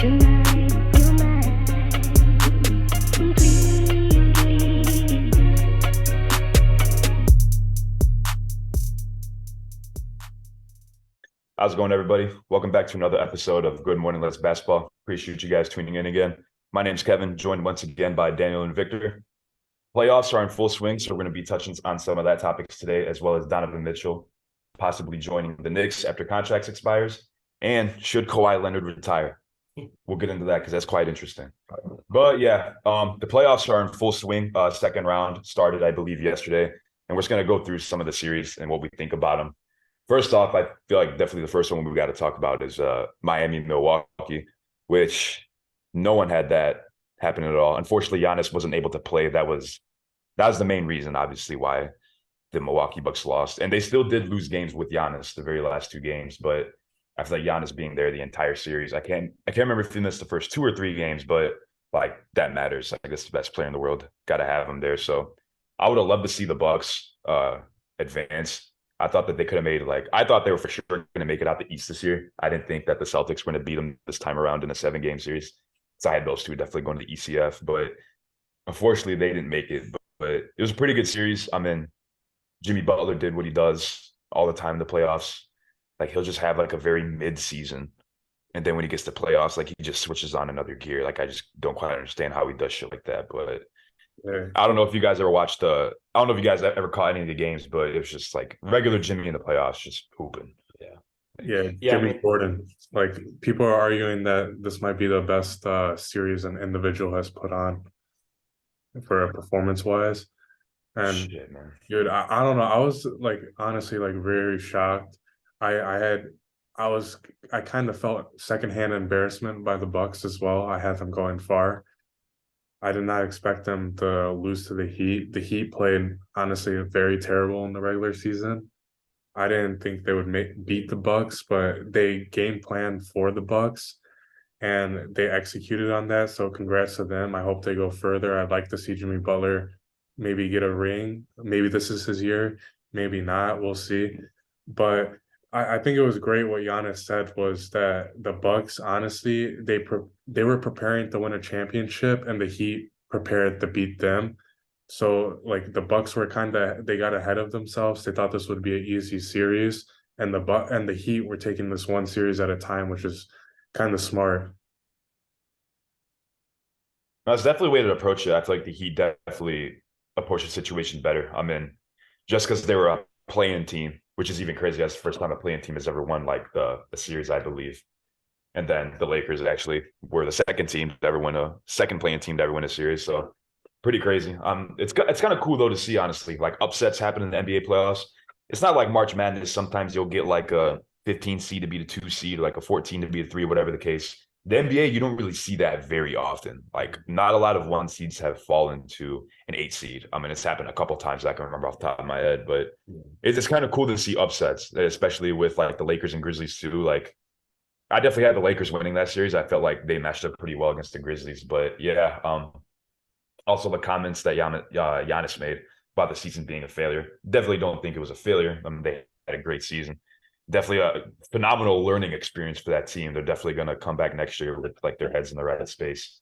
How's it going, everybody? Welcome back to another episode of Good Morning Let's Basketball. Appreciate you guys tuning in again. My name's Kevin, joined once again by Daniel and Victor. Playoffs are in full swing, so we're going to be touching on some of that topics today, as well as Donovan Mitchell possibly joining the Knicks after contracts expires, and should Kawhi Leonard retire? We'll get into that because that's quite interesting. But yeah, the playoffs are in full swing. Second round started, I believe, yesterday, and we're just going to go through some of the series and what we think about them. First off, I feel like definitely the first one we've got to talk about is Miami-Milwaukee, which no one had that happen at all. Unfortunately, Giannis wasn't able to play. That was the main reason, obviously, why the Milwaukee Bucks lost. And they still did lose games with Giannis the very last two games, but I feel like Giannis being there the entire series, I can't remember if he missed the first 2 or 3 games, but like that matters. I guess the best player in the world, got to have him there. So I would have loved to see the Bucks advance. I thought that they could have made I thought they were for sure going to make it out the East this year. I didn't think that the Celtics were going to beat them this time around in a 7-game series. So I had those two definitely going to the ECF, but unfortunately they didn't make it. But it was a pretty good series. I mean, Jimmy Butler did what he does all the time in the playoffs. Like he'll just have like a very mid-season, and then when he gets to playoffs, like he just switches on another gear. Like I just don't quite understand how he does shit like that. But I don't know if you guys ever watched I don't know if you guys ever caught any of the games, but it was just like regular Jimmy in the playoffs, just hooping. Yeah, Jimmy Gordon. Like people are arguing that this might be the best series an individual has put on for a performance-wise. And Shit, man. dude, I don't know. I was like honestly like very shocked. I kind of felt secondhand embarrassment by the Bucks as well. I had them going far. I did not expect them to lose to the Heat. The Heat played, honestly, very terrible in the regular season. I didn't think they would beat the Bucks, but they game planned for the Bucks, and they executed on that. So congrats to them. I hope they go further. I'd like to see Jimmy Butler maybe get a ring. Maybe this is his year. Maybe not. We'll see. But I think it was great what Giannis said was that the Bucks, honestly, they were preparing to win a championship, and the Heat prepared to beat them. So like the Bucks were they got ahead of themselves. They thought this would be an easy series, and the Heat were taking this one series at a time, which is kind of smart. That's definitely a way to approach it. I feel like the Heat definitely approached the situation better. I mean, just because they were a play-in team, which is even crazy. That's the first time a play-in team has ever won like the series, I believe. And then the Lakers actually were the second play-in team to ever win a series. So pretty crazy. It's kind of cool though to see, honestly, like upsets happen in the NBA playoffs. It's not like March Madness. Sometimes you'll get like a 15 seed to be the 2 seed, like a 14 to be the 3, whatever the case. The NBA, you don't really see that very often. Like not a lot of 1 seeds have fallen to an 8 seed. I mean, it's happened a couple of times I can remember off the top of my head, but it's kind of cool to see upsets, especially with like the Lakers and Grizzlies too. Like I definitely had the Lakers winning that series. I felt like they matched up pretty well against the Grizzlies, but yeah. Also the comments that Giannis made about the season being a failure. Definitely don't think it was a failure. I mean, they had a great season. Definitely a phenomenal learning experience for that team. They're definitely going to come back next year with like their heads in the right space.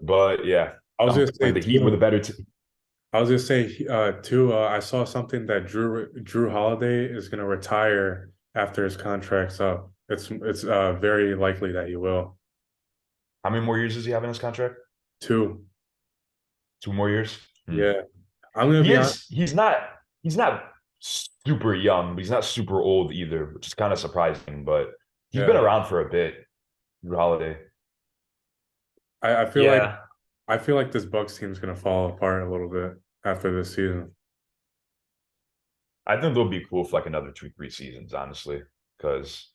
But yeah, I was going to say the Heat were the better team. I was going to say too. I saw something that Drew Holiday is going to retire after his contract's up. It's very likely that he will. How many more years does he have in his contract? 2. 2 more years. Yeah, I'm gonna be honest. He's not super young, but he's not super old either, which is kind of surprising. But he's been around for a bit. Drew Holiday. I feel like this Bucks team is gonna fall apart a little bit after this season. I think they'll be cool for like another 2-3 seasons, honestly, because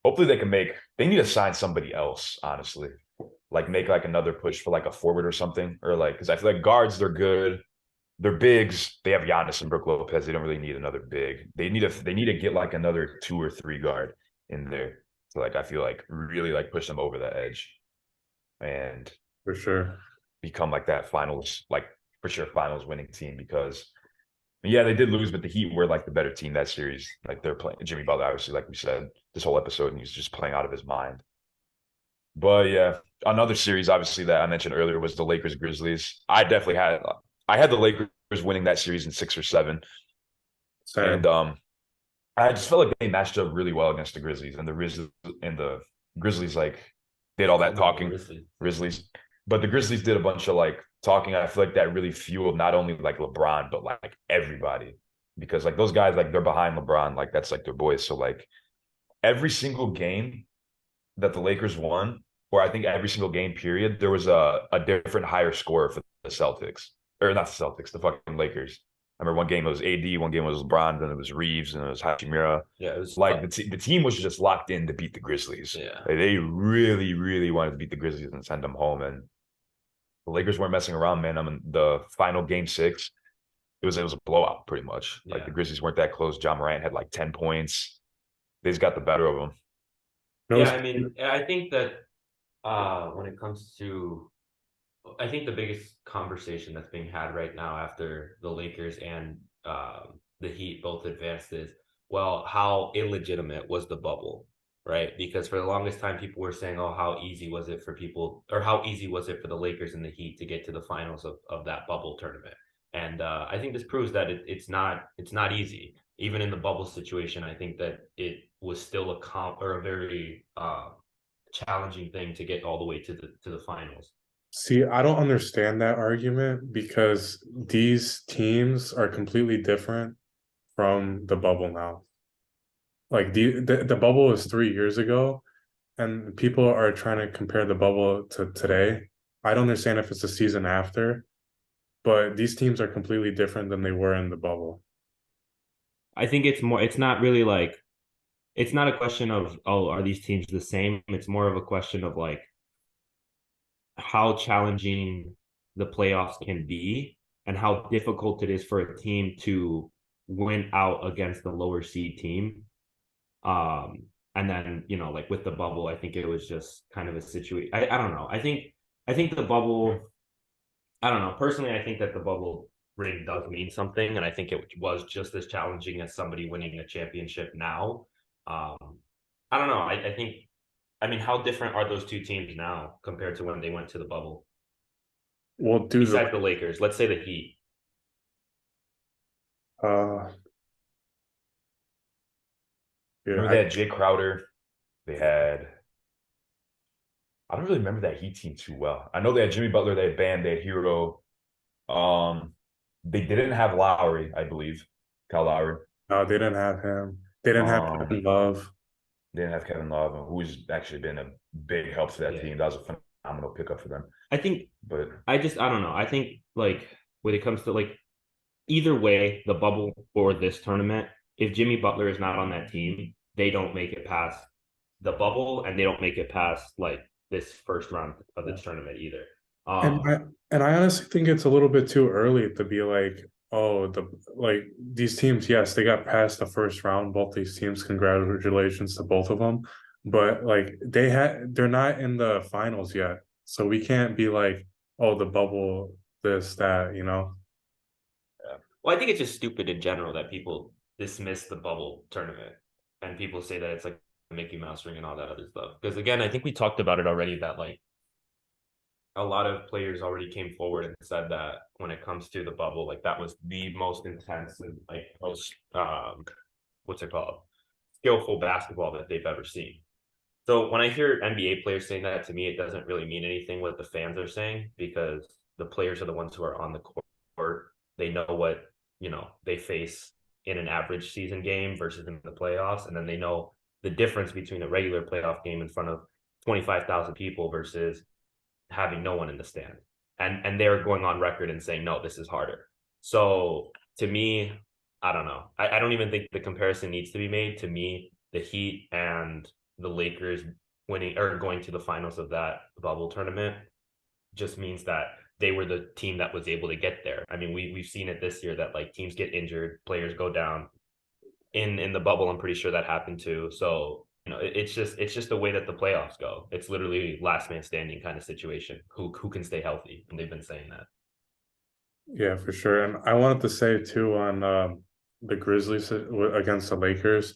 hopefully they need to sign somebody else, honestly. Like make like another push for like a forward or something, or like because I feel like guards, they're good. They're bigs. They have Giannis and Brook Lopez. They don't really need another big. They need to get like another 2 or 3 guard in there. So like I feel like really like push them over the edge, and for sure become like that finals winning team. Because yeah, they did lose, but the Heat were like the better team that series. Like they're playing Jimmy Butler, obviously, like we said this whole episode, and he's just playing out of his mind. But yeah, another series obviously that I mentioned earlier was the Lakers Grizzlies. I had the Lakers winning that series in 6 or 7, and Same. I just felt like they matched up really well against the Grizzlies, and the Grizzlies like did all that Come on, talking. Grizzlies. Grizzlies, but the Grizzlies did a bunch of like talking. I feel like that really fueled not only like LeBron but like everybody because like those guys like they're behind LeBron, like that's like their boys. So like every single game that the Lakers won, or I think every single game period, there was a different higher score for the Celtics. Or not the Celtics, the fucking Lakers. I remember one game it was AD, one game it was LeBron, then it was Reeves, and it was Hachimura. Yeah, it was Like the team was just locked in to beat the Grizzlies. yeah. Like, they really, really wanted to beat the Grizzlies and send them home. And the Lakers weren't messing around, man. I mean, the final game 6, it was a blowout pretty much. Like Yeah. the Grizzlies weren't that close. John Morant had like 10 points. They just got the better of them. Yeah, I mean, I think that when it comes to I think the biggest conversation that's being had right now after the Lakers and the Heat both advanced is, well, how illegitimate was the bubble, right? Because for the longest time, people were saying, oh, how easy was it for people, or how easy was it for the Lakers and the Heat to get to the finals of that bubble tournament? And I think this proves that it's not easy. Even in the bubble situation, I think that it was still a very challenging thing to get all the way to the finals. See, I don't understand that argument because these teams are completely different from the bubble now. Like the bubble was 3 years ago, and people are trying to compare the bubble to today. I don't understand if it's the season after, but these teams are completely different than they were in the bubble. I think it's not really like, it's not a question of, oh, are these teams the same? It's more of a question of like how challenging the playoffs can be and how difficult it is for a team to win out against the lower seed team. And then, like with the bubble, I think it was just kind of a situation. I don't know. I think the bubble, I don't know. Personally, I think that the bubble ring does mean something, and I think it was just as challenging as somebody winning a championship now. I don't know. I think, I mean, how different are those two teams now compared to when they went to the bubble? Well, dude, Besides the Lakers, let's say the Heat. uh, yeah, Remember they had Jay Crowder. They had I don't really remember that Heat team too well. I know they had Jimmy Butler, they had Bam, they had Hero. Um, they didn't have Lowry, I believe, Kyle Lowry. no, they didn't have him. They didn't have Um, Kevin Love. they didn't have Kevin Love, who's actually been a big help to that Yeah. team. That was a phenomenal pickup for them. I think But I don't know. I think like when it comes to like either way, the bubble or this tournament, if Jimmy Butler is not on that team, they don't make it past the bubble and they don't make it past like this first round of the tournament either. And Um, I and I honestly think it's a little bit too early to be like, oh, these teams, yes, they got past the first round. Both these teams, congratulations to both of them. But like they're not in the finals yet. So we can't be like, oh, the bubble, this, that, you know. well, I think it's just stupid in general that people dismiss the bubble tournament and people say that it's like a Mickey Mouse ring and all that other stuff. Because again, I think we talked about it already that like a lot of players already came forward and said that when it comes to the bubble, like that was the most intense and like most what's it called? Skillful basketball that they've ever seen. So when I hear NBA players saying that, to me, it doesn't really mean anything what the fans are saying because the players are the ones who are on the court. They know what, they face in an average season game versus in the playoffs. And then they know the difference between a regular playoff game in front of 25,000 people versus having no one in the stand. And they're going on record and saying, no, this is harder. So to me, I don't know. I don't even think the comparison needs to be made. To me, the Heat and the Lakers winning or going to the finals of that bubble tournament just means that they were the team that was able to get there. I mean, we've seen it this year that like teams get injured, players go down. In the bubble, I'm pretty sure that happened too. So it's just the way that the playoffs go. It's literally last man standing kind of situation. Who can stay healthy, and they've been saying that. Yeah, for sure. And I wanted to say too on the Grizzlies against the Lakers.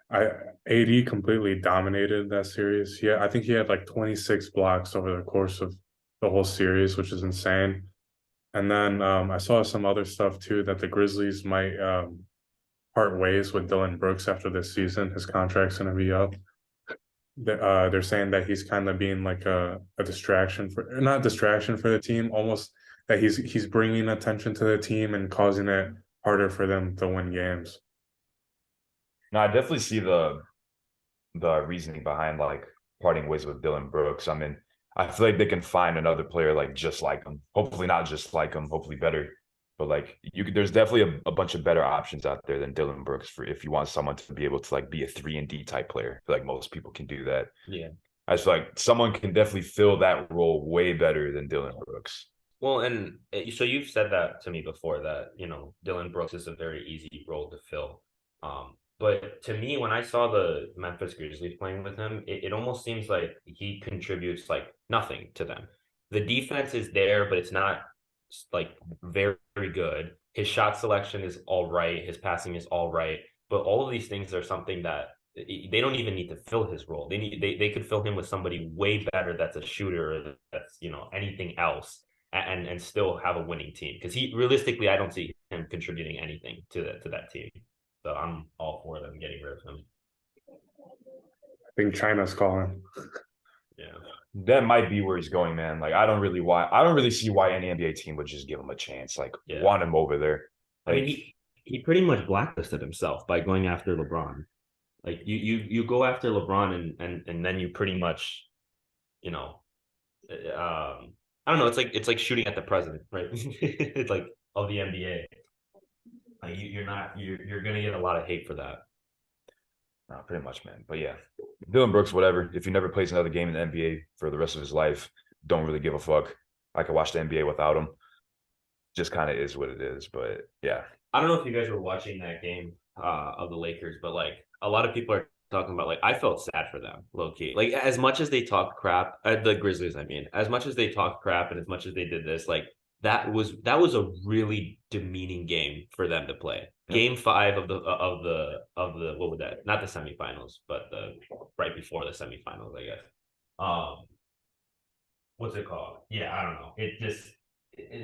I AD completely dominated that series. Yeah, I think he had like 26 blocks over the course of the whole series, which is insane. And then I saw some other stuff too that the Grizzlies might part ways with Dylan Brooks after this season. His contract's going to be up. They're saying that he's kind of being like a distraction for not distraction for the team, almost that he's bringing attention to the team and causing it harder for them to win games. No, I definitely see the reasoning behind like parting ways with Dylan Brooks. I mean, I feel like they can find another player like just like him. Hopefully not just like him, hopefully better. But like there's definitely a bunch of better options out there than Dylan Brooks for if you want someone to be able to like be a 3-and-D type player. I feel like most people can do that. Yeah. I just feel like someone can definitely fill that role way better than Dylan Brooks. Well, and so you've said that to me before that, Dylan Brooks is a very easy role to fill. But to me, when I saw the Memphis Grizzlies playing with him, it almost seems like he contributes like nothing to them. The defense is there, but it's not like very, very good. His shot selection is all right. His passing is all right. But all of these things are something that they don't even need to fill his role. They could fill him with somebody way better that's a shooter, that's anything else, and still have a winning team. Because he realistically, I don't see him contributing anything to that team. So I'm all for them getting rid of him. I think China's calling. Yeah. That might be where he's going, man. Like I don't really see why any NBA team would just give him a chance. Like want him over there. Like, I mean, he pretty much blacklisted himself by going after LeBron. Like you go after LeBron and then you pretty much, I don't know. It's like shooting at the president, right? It's like of the NBA. Like you're gonna get a lot of hate for that. No, pretty much, man. But yeah, Dylan Brooks, whatever. If he never plays another game in the NBA for the rest of his life, don't really give a fuck. I could watch the NBA without him. Just kind of is what it is. But yeah, I don't know if you guys were watching that game of the Lakers, but like a lot of people are talking about, like, I felt sad for them, low key. Like as much as they talk crap, the Grizzlies, I mean, as much as they talk crap and as much as they did this, like that was a really demeaning game for them to play. Game 5 of the what was that? Not the semifinals, but the right before the semifinals, I guess. What's it called? Yeah, I don't know.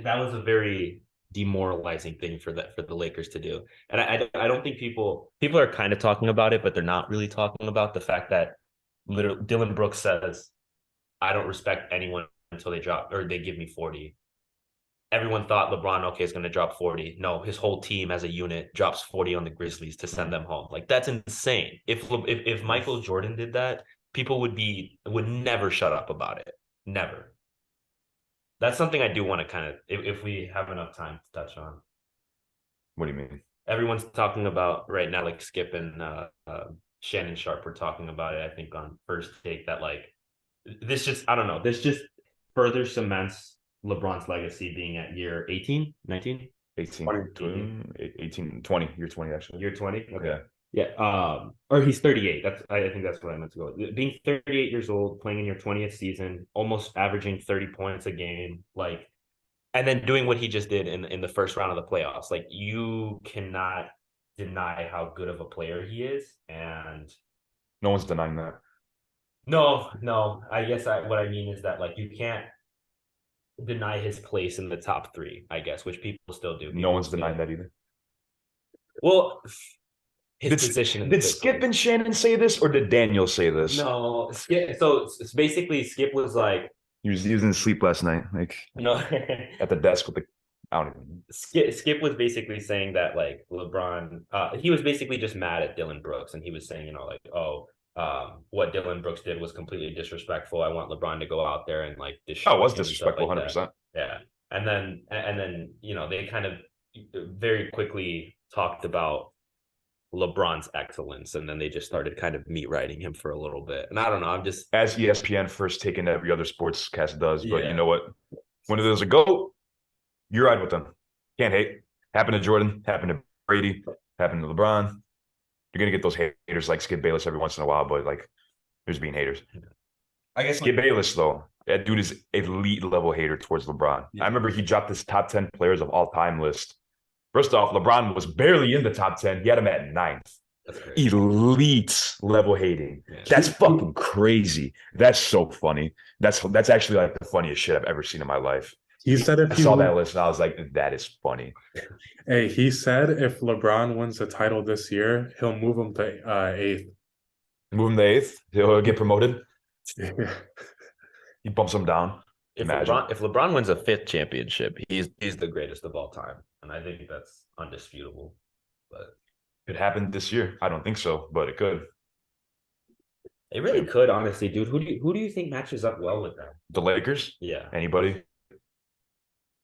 That was a very demoralizing thing for the Lakers to do. And I don't think people are kind of talking about it, but they're not really talking about the fact that literally Dylan Brooks says, I don't respect anyone until they drop or they give me 40. Everyone thought LeBron, okay, is going to drop 40. No, his whole team as a unit drops 40 on the Grizzlies to send them home. Like that's insane. If Michael Jordan did that, people would never shut up about it. Never. That's something I do want to kind of, if we have enough time to touch on. What do you mean? Everyone's talking about right now, like Skip and Shannon Sharp were talking about it, I think, on First Take, that like this just, I don't know, this just further cements LeBron's legacy being at year 18, 19? 18, 18, 20, year 20, actually. Year 20? Okay. Yeah. Yeah, or he's 38. I think that's what I meant to go with. Being 38 years old, playing in your 20th season, almost averaging 30 points a game, like, and then doing what he just did in the first round of the playoffs. Like, you cannot deny how good of a player he is, and no one's denying that. No. I guess what I mean is that, like, you can't deny his place in the top 3, I guess, which people still do. No one's denying that either. Well, position. Did Skip and Shannon say this, or did Daniel say this? No, Skip. So it's basically, Skip was like, he was in sleep last night, like no, at the desk with the. I don't even. Skip was basically saying that, like, LeBron, he was basically just mad at Dylan Brooks, and he was saying, like, what Dylan Brooks did was completely disrespectful. I want LeBron to go out there and like it was disrespectful, 100%. Yeah, and then they kind of very quickly talked about LeBron's excellence, and then they just started kind of meat riding him for a little bit. And I don't know, I'm just, as ESPN First Take and every other sportscast does, but you know what? When there's a GOAT, you ride with them. Can't hate. Happened to Jordan, happened to Brady, happened to LeBron. You're gonna get those haters like Skip Bayless every once in a while, but like there's being haters. I guess Skip Bayless, though, that dude is elite level hater towards LeBron. Yeah. I remember he dropped his top 10 players of all time list. First off, LeBron was barely in the top 10. He had him at 9th. That's crazy. Elite level hating. Yeah. That's fucking crazy. That's so funny. That's actually like the funniest shit I've ever seen in my life. He said I saw that list and I was like, that is funny. he said if LeBron wins the title this year, he'll move him to eighth. Move him to eighth, he'll get promoted. Yeah. He bumps him down. If Imagine. LeBron wins a fifth championship, he's the greatest of all time, and I think that's undisputable. But It happened this year. I don't think so, but it could. it really could, honestly, dude. Who do you think matches up well with them? The Lakers? Yeah, Anybody?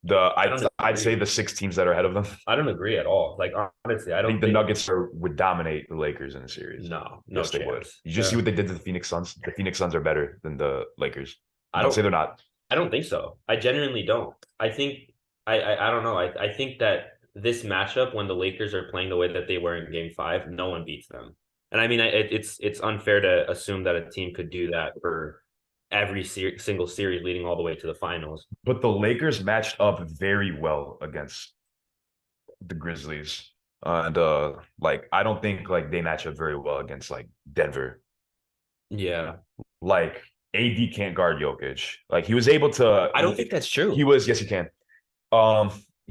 don't I'd agree. say the 6 teams that are ahead of them. I don't agree at all. Like honestly, I I don't think the Nuggets would dominate the Lakers in the series. No Yes, they would. chance. You just Yeah. see what they did to the Phoenix Suns. The Phoenix Suns are better than the Lakers. I Don't don't say they're not. I don't think so. I genuinely don't. I think I don't know. I think that this matchup, when the Lakers are playing the way that they were in Game 5, no one beats them. And I mean, it's unfair to assume that a team could do that for every single series leading all the way to the finals. But the Lakers matched up very well against the Grizzlies. And like I don't think like they match up very well against like Denver. Yeah, Like AD can't guard Jokic. Like he was able to. I don't think that's true. Yes, he can.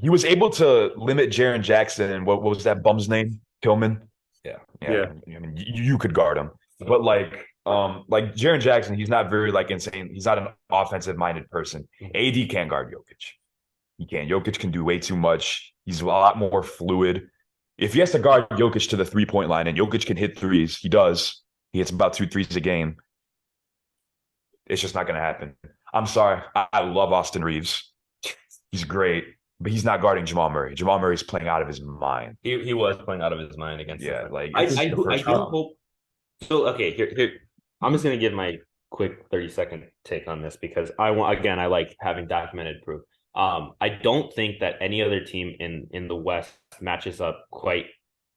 He was able to limit Jaren Jackson and what was that bum's name? Tillman. Yeah. Yeah. I mean, you could guard him, but like Jaren Jackson, he's not very like insane. He's not an offensive minded person. AD can't guard Jokic. He can't. Jokic can do way too much. He's a lot more fluid. If he has to guard Jokic to the 3-point line and Jokic can hit threes, he does. He hits about 2 threes a game. It's just not going to happen. I'm sorry. I love Austin Reeves. He's great, but he's not guarding Jamal Murray. Jamal Murray's playing out of his mind. He was playing out of his mind against them. Like I do hope. So okay, here I'm just gonna give my quick 30-second take on this because I like having documented proof. I don't think that any other team in the West matches up quite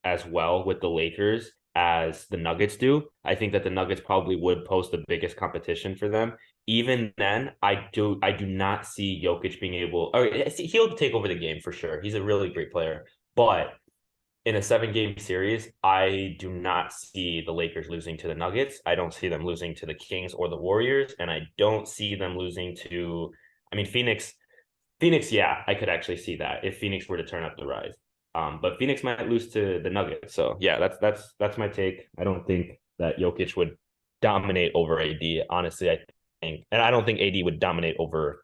as well with the Lakers as the Nuggets do. I think that the Nuggets probably would pose the biggest competition for them. Even then, I do not see Jokic being able. Or he'll take over the game for sure. He's a really great player, but in a 7-game series, I do not see the Lakers losing to the Nuggets. I don't see them losing to the Kings or the Warriors, and I don't see them losing to. I mean, Phoenix. Yeah, I could actually see that if Phoenix were to turn up the rise. But Phoenix might lose to the Nuggets. So yeah, that's my take. I don't think that Jokic would dominate over AD. Honestly, I think, and I don't think AD would dominate over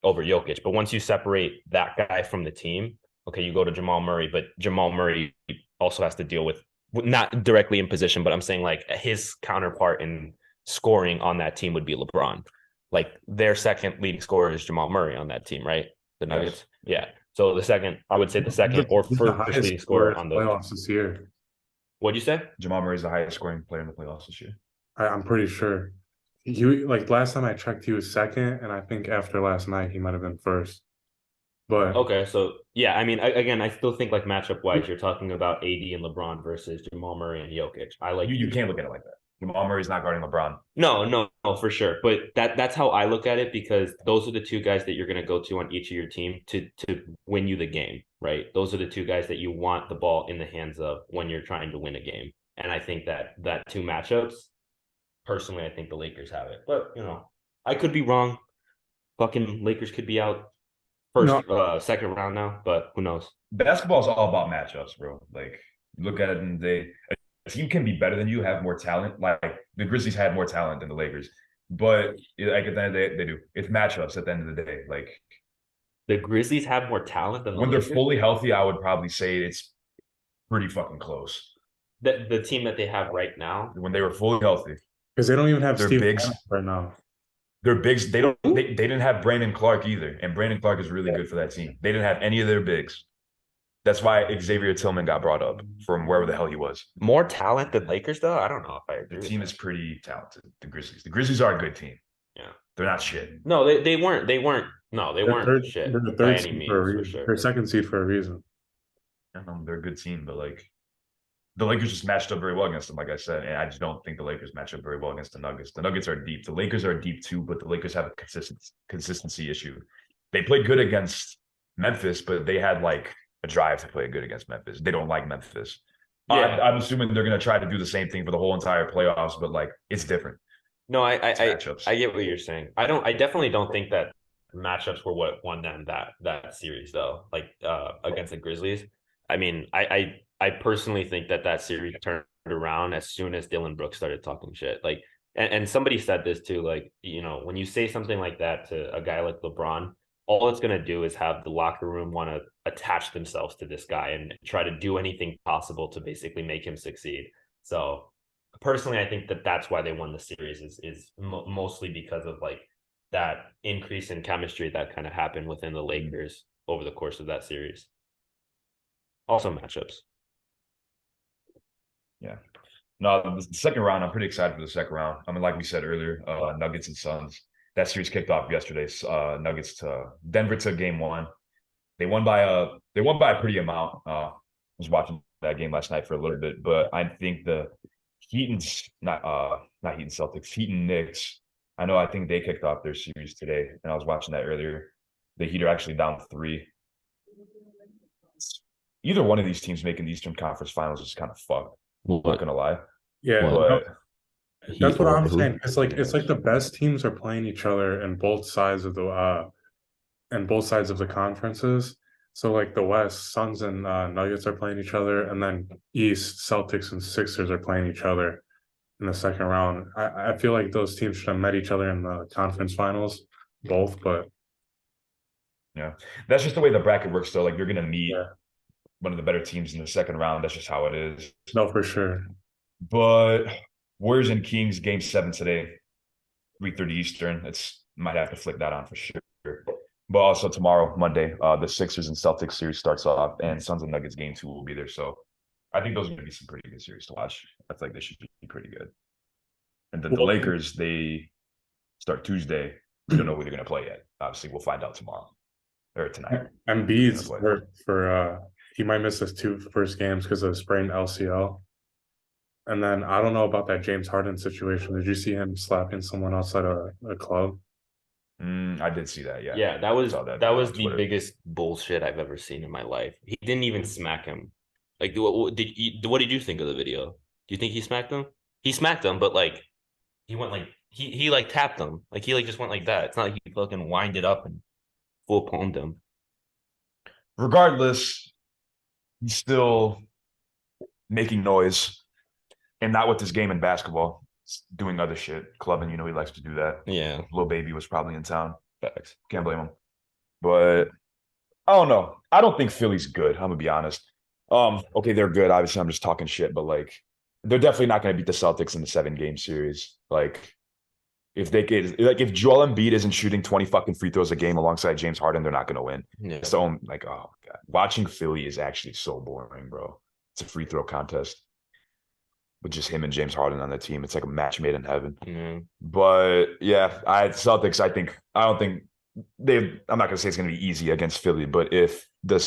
Jokic. But once you separate that guy from the team, okay, you go to Jamal Murray, but Jamal Murray also has to deal with not directly in position, but I'm saying like his counterpart in scoring on that team would be LeBron. Like their second leading scorer is Jamal Murray on that team, right? The Nuggets, yeah. So I would say the second or first leading scorer on the playoffs this year. What'd you say? Jamal Murray's the highest scoring player in the playoffs this year. I'm pretty sure. Like last time I checked, he was second, and I think after last night he might have been first. But okay, so yeah, I mean, again, I still think like matchup wise, you're talking about AD and LeBron versus Jamal Murray and Jokic. I like you can't look at it like that. Jamal Murray's not guarding LeBron. No, for sure. But that's how I look at it because those are the two guys that you're going to go to on each of your team to win you the game, right? Those are the two guys that you want the ball in the hands of when you're trying to win a game. And I think that two matchups, personally, I think the Lakers have it. But, I could be wrong. Fucking Lakers could be out second round now, but who knows? Basketball is all about matchups, bro. Like, look at it and a team can be better than you, have more talent. Like the Grizzlies had more talent than the Lakers, but like at the end of the day, they do. It's matchups at the end of the day. Like the Grizzlies have more talent than when they're fully healthy. I would probably say it's pretty fucking close. The team that they have right now, when they were fully healthy, because they don't even have Steve bigs right now. They're bigs. They didn't have Brandon Clark either, and Brandon Clark is really good for that team. They didn't have any of their bigs. That's why Xavier Tillman got brought up from wherever the hell he was. More talent than Lakers, though? I don't know if I agree. The team is pretty talented. The Grizzlies. The Grizzlies are a good team. Yeah. They're not shit. No, they weren't. No, they weren't shit. They're the third seed for a reason. They're second seed for a reason. I know they're a good team, but like the Lakers just matched up very well against them, like I said. And I just don't think the Lakers match up very well against the Nuggets. The Nuggets are deep. The Lakers are deep too, but the Lakers have a consistency issue. They played good against Memphis, but they had like a drive to play good against Memphis. They don't like Memphis. Yeah. I'm assuming they're going to try to do the same thing for the whole entire playoffs, but like it's different. No, It's matchups. I get what you're saying. I definitely don't think that matchups were what won them that series though. Like against the Grizzlies. I mean, I personally think that series turned around as soon as Dylan Brooks started talking shit. Like, and somebody said this too. Like, you know, when you say something like that to a guy like LeBron, all it's gonna do is have the locker room want to attach themselves to this guy and try to do anything possible to basically make him succeed. So personally, I think that that's why they won the series is mostly because of like that increase in chemistry that kind of happened within the Lakers over the course of that series. Also matchups. Yeah. No, the second round, I'm pretty excited for the second round. I mean, like we said earlier, Nuggets and Suns. That series kicked off yesterday. Nuggets to Denver to game one. They won by a pretty amount. I was watching that game last night for a little bit, but I think the Heat and not Heat and Celtics, Heat and Knicks. I think they kicked off their series today, and I was watching that earlier. The Heat are actually down 3. Either one of these teams making the Eastern Conference Finals is kind of fucked. Not What? gonna lie, Yeah, What? but that's what Or I'm who? saying. It's like the best teams are playing each other in both sides of the conferences. So like the West, Suns and Nuggets are playing each other, and then East, Celtics and Sixers are playing each other in the second round. I feel like those teams should have met each other in the conference finals, both, but yeah, that's just the way the bracket works. Though, like you're gonna meet yeah, one of the better teams in the second round. That's just how it is. no, for sure. But Warriors and Kings game 7 today, 3:30 Eastern. It's might have to flip that on for sure. But also tomorrow, Monday, the Sixers and Celtics series starts off, and Suns and Nuggets game 2 will be there. So I think those are going to be some pretty good series to watch. I feel like they should be pretty good. And then the Well, Lakers, they start Tuesday. We don't know who they're going to play yet. Obviously, we'll find out tomorrow or tonight. Embiid's hurt for he might miss his 2 first games because of sprained LCL. And then I don't know about that James Harden situation. Did you see him slapping someone outside a club? I did see that. Yeah, Yeah, saw that that was on the Twitter. biggest bullshit I've ever seen in my life. He didn't even smack him. Like, what did you think of the video? Do you think he smacked him? He smacked him, but like he went like he like tapped him. Like he like just went like that. It's not like he fucking winded up and full palmed him. Regardless, he's still making noise, and not with this game in basketball. He's doing other shit, clubbing. He likes to do that. Yeah, Lil Baby was probably in town. facts. Can't blame him. But I don't know. I don't think Philly's good. I'm gonna be honest. Okay, they're good. Obviously, I'm just talking shit, but like, they're definitely not gonna beat the Celtics in the 7-game series. Like, if Joel Embiid isn't shooting 20 fucking free throws a game alongside James Harden, they're not gonna win. Yeah. So I'm like, oh god, watching Philly is actually so boring, bro. It's a free throw contest with just him and James Harden on the team. It's like a match made in heaven. Yeah. But yeah, Celtics. I don't think I'm not gonna say it's gonna be easy against Philly, but if the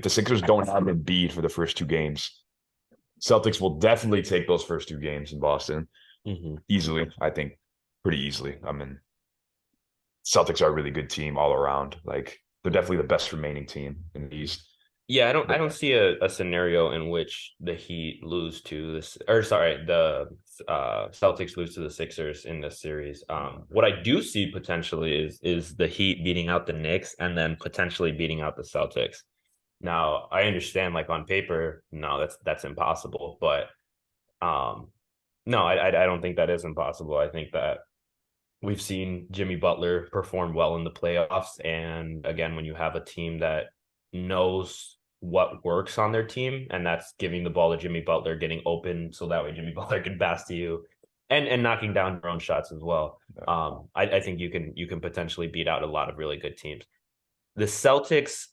Sixers don't have Embiid for the first 2 games, Celtics will definitely take those first 2 games in Boston easily. I think pretty easily. I mean, Celtics are a really good team all around. Like they're definitely the best remaining team in the East. Yeah, I don't see a scenario in which the Heat lose to this, or sorry, the Celtics lose to the Sixers in this series. What I do see potentially is the Heat beating out the Knicks and then potentially beating out the Celtics. Now, I understand, like on paper, no, that's impossible, but no, I don't think that is impossible. I think that we've seen Jimmy Butler perform well in the playoffs, and again, when you have a team that knows what works on their team, and that's giving the ball to Jimmy Butler, getting open so that way Jimmy Butler can pass to you, and knocking down your own shots as well. I think you can potentially beat out a lot of really good teams. The Celtics,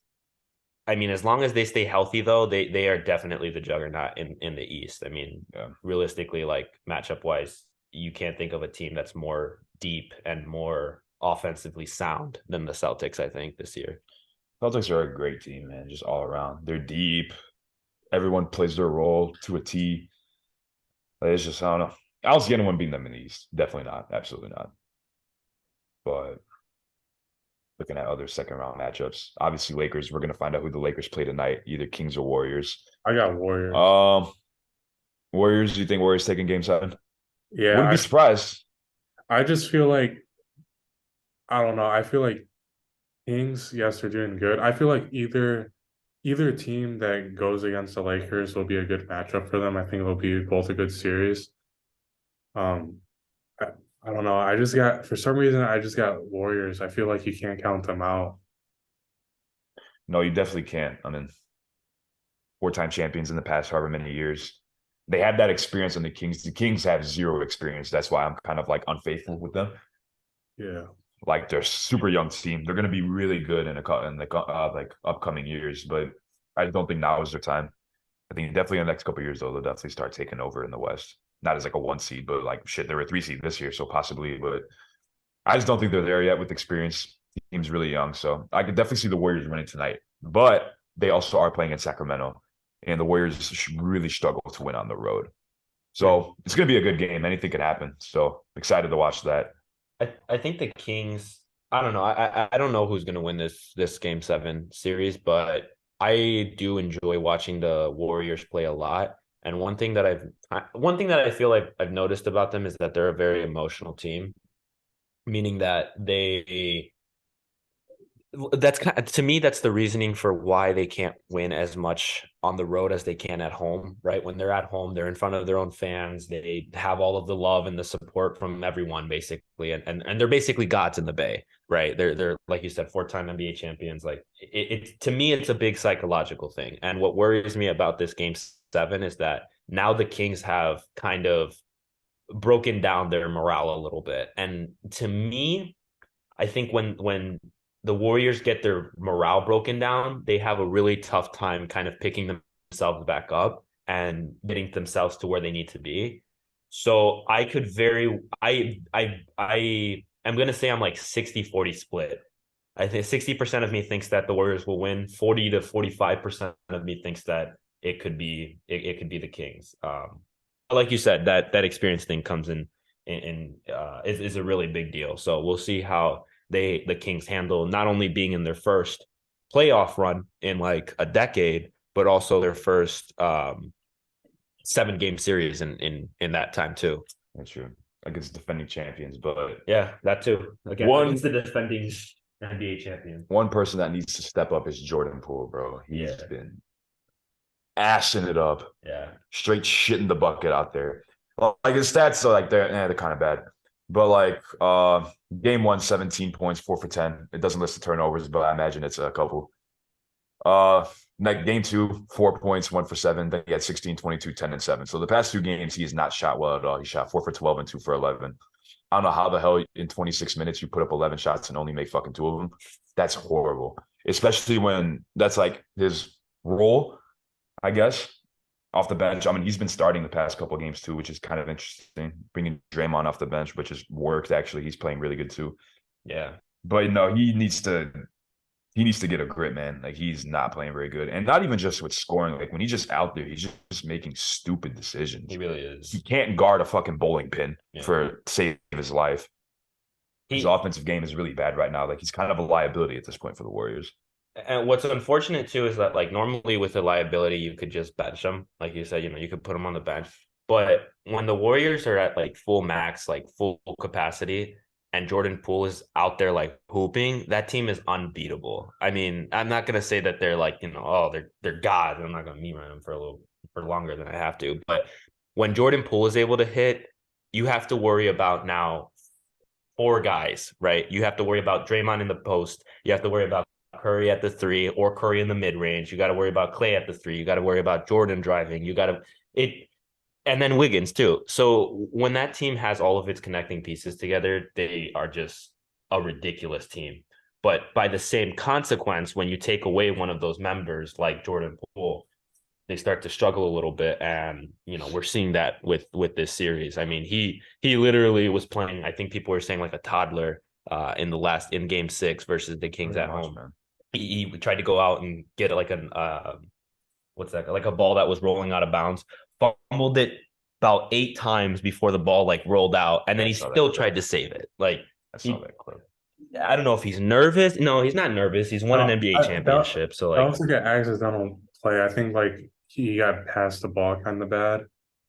I mean, as long as they stay healthy, though, they are definitely the juggernaut in the East. I mean, realistically, like matchup wise, you can't think of a team that's more deep and more offensively sound than the Celtics, I think, this year. Celtics are a great team, man, just all around. They're deep. Everyone plays their role to a T. It's just, I don't know. I don't see anyone beating them in the East. Definitely not. Absolutely not. But looking at other second round matchups. Obviously, Lakers. We're gonna find out who the Lakers play tonight, either Kings or Warriors. I got Warriors. Warriors. Do you think Warriors taking Game 7? Wouldn't Yeah, be surprised. I just feel like I don't know. I feel like Kings, yes, they're doing good. I feel like either team that goes against the Lakers will be a good matchup for them. I think it'll be both a good series. Um, I, I don't know. I just got for some reason I just got Warriors. I feel like you can't count them out. No, you definitely can't. I mean, four-time champions in the past however many years. They had that experience on the Kings. The Kings have zero experience. That's why I'm kind of like unfaithful with them. Yeah. Like they're a super young team. They're going to be really good in like upcoming years, but I don't think now is their time. I think definitely in the next couple of years though, they'll definitely start taking over in the West. Not as like a 1 seed, but like shit, they're a 3 seed this year, so possibly. But I just don't think they're there yet with experience. The team's really young, so I could definitely see the Warriors winning tonight. But they also are playing in Sacramento, and the Warriors really struggle to win on the road. So it's going to be a good game. Anything could happen. So excited to watch that. I think the Kings. I don't know. I don't know who's going to win this Game 7 series, but I do enjoy watching the Warriors play a lot. And one thing that I feel like I've noticed about them is that they're a very emotional team, meaning that that's to me that's the reasoning for why they can't win as much on the road as they can at home, right? When they're at home, they're in front of their own fans, they have all of the love and the support from everyone basically, and they're basically gods in the Bay, right? They're like you said, four-time NBA champions. Like it to me it's a big psychological thing, and what worries me about this Game 7 is that now the Kings have kind of broken down their morale a little bit, and to me I think when the Warriors get their morale broken down, they have a really tough time kind of picking themselves back up and getting themselves to where they need to be. So I could very I am gonna say I'm like 60-40 split. I think 60% of me thinks that the Warriors will win, 40 to 45% of me thinks that it could be the Kings. Like you said, that experience thing comes in is a really big deal. So we'll see how the Kings handle not only being in their first playoff run in like a decade, but also their first 7-game series in that time too. That's true. Against defending champions, but yeah, that too. Again, against the defending NBA champion. One person that needs to step up is Jordan Poole, bro. He's been assing it up. Yeah. Straight shit in the bucket out there. Well, like his stats are like they're kind of bad. But like game 1, 17 points, 4 for 10. It doesn't list the turnovers, but I imagine it's a couple. Like game 2, 4 points, 1 for 7. Then he had 16, 22, 10, and 7. So the past 2 games, he has not shot well at all. He shot 4 for 12 and 2 for 11. I don't know how the hell in 26 minutes you put up 11 shots and only make fucking 2 of them. That's horrible, especially when that's like his role, I guess, off the bench. I mean, he's been starting the past couple of games too, which is kind of interesting. Bringing Draymond off the bench, which has worked actually. He's playing really good too. Yeah, but no, he needs to get a grip, man. Like he's not playing very good, and not even just with scoring. Like when he's just out there, he's just making stupid decisions. He really is. He can't guard a fucking bowling pin for save his life. His offensive game is really bad right now. Like he's kind of a liability at this point for the Warriors. And what's unfortunate too is that like normally with a liability you could just bench him, like you said, you could put him on the bench. But when the Warriors are at like full max, like full capacity, and Jordan Poole is out there like hooping, that team is unbeatable. I mean, I'm not gonna say that they're like they're gods. I'm not gonna meme on them for longer than I have to. But when Jordan Poole is able to hit, you have to worry about now 4 guys, right? You have to worry about Draymond in the post. You have to worry about Curry at the 3 or Curry in the mid range. You got to worry about Clay at the 3. You got to worry about Jordan driving. And then Wiggins too. So when that team has all of its connecting pieces together, they are just a ridiculous team. But by the same consequence, when you take away one of those members like Jordan Poole, they start to struggle a little bit. And, we're seeing that with this series. I mean, he literally was playing, I think people were saying like a toddler in game 6 versus the Kings at home. Man. He tried to go out and get like like a ball that was rolling out of bounds, fumbled it about 8 times before the ball like rolled out, and then he still tried to save it. Like I saw that clip. I don't know if he's nervous. No, he's not nervous. He's won an NBA That championship. So that like was like an accidental play. I think like he got passed the ball kind of bad,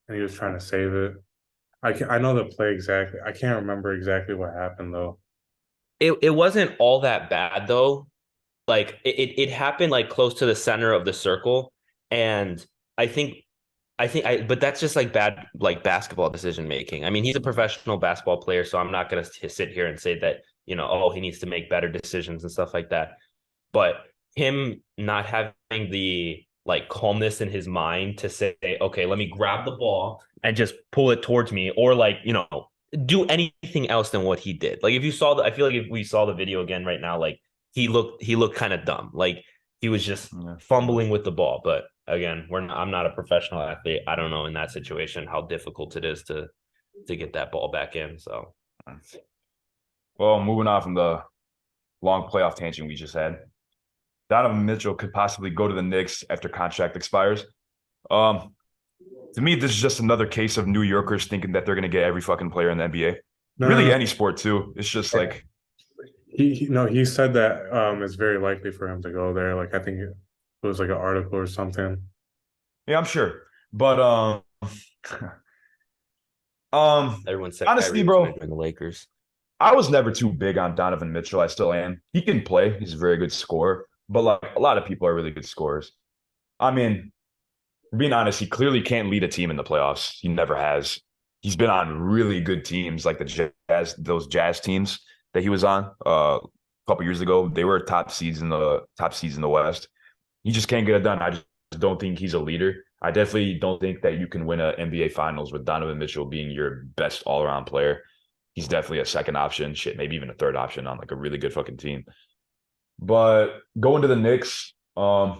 and he was trying to save it. I know the play exactly. I can't remember exactly what happened though. it wasn't all that bad though. Like it happened like close to the center of the circle. And I think but that's just like bad like basketball decision making. I mean, he's a professional basketball player, so I'm not gonna sit here and say that, oh, he needs to make better decisions and stuff like that. But him not having the like calmness in his mind to say, okay, let me grab the ball and just pull it towards me, or like, do anything else than what he did. Like if you saw I feel like if we saw the video again right now, like he looked kind of dumb. Like he was just fumbling with the ball. But again, I'm not a professional athlete. I don't know in that situation how difficult it is to get that ball back in. So Well, moving on from the long playoff tangent we just had, Donovan Mitchell could possibly go to the Knicks after contract expires. Um, to me, this is just another case of New Yorkers thinking that they're going to get every fucking player in the NBA. No, no, Really, no. any sport too. It's just like, No, he said that it's very likely for him to go there. Like I think it was like an article or something. yeah, I'm sure. But everyone said honestly, Kyrie was going bro, to join the Lakers. I was never too big on Donovan Mitchell. I still am. He can play. He's a very good scorer. But like a lot of people are really good scorers. I mean, being honest, he clearly can't lead a team in the playoffs. He never has. He's been on really good teams like the Jazz, those Jazz teams that he was on a couple years ago. They were top seeds in the West. He just can't get it done. I just don't think he's a leader. I definitely don't think that you can win an NBA Finals with Donovan Mitchell being your best all around player. He's definitely a second option, shit, maybe even a third option on like a really good fucking team. But going to the Knicks, I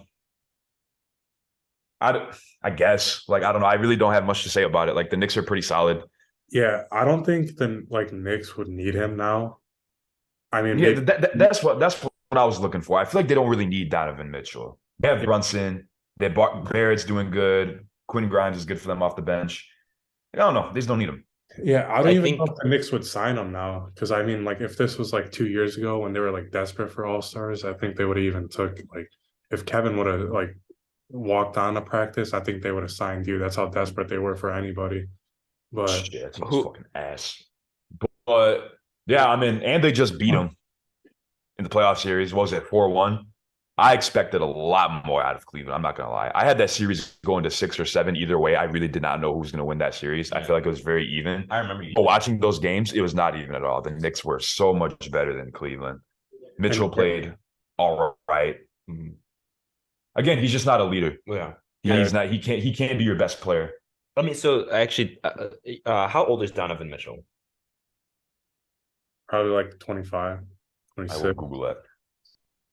guess like I don't know. I really don't have much to say about it. Like the Knicks are pretty solid. Yeah, I don't think the like Knicks would need him now. I mean, Yeah, maybe that's what I was looking for. I feel like they don't really need Donovan Mitchell. They have Brunson. Barrett's doing good. Quinn Grimes is good for them off the bench. I don't know. They just don't need him. yeah, I don't I even think know if the Knicks would sign him now. Because I mean, like if this was like 2 years ago when they were like desperate for all stars, I think they would have even took like if Kevin would have like walked on to practice, I think they would have signed you. That's how desperate they were for anybody. But Shit, team's who fucking ass. But yeah, I mean, and they just beat him in the playoff series. What was it, 4-1? I expected a lot more out of Cleveland. I'm not gonna lie. I had that series going to 6 or 7 either way. I really did not know who was gonna win that series. I feel like it was very even. I remember you. But watching those games, it was not even at all. The Knicks were so much better than Cleveland. Mitchell and played all right. Again, he's just not a leader. Yeah. He's not. He can't be your best player. I mean, so actually, how old is Donovan Mitchell? probably like 25, I will 26. Google that.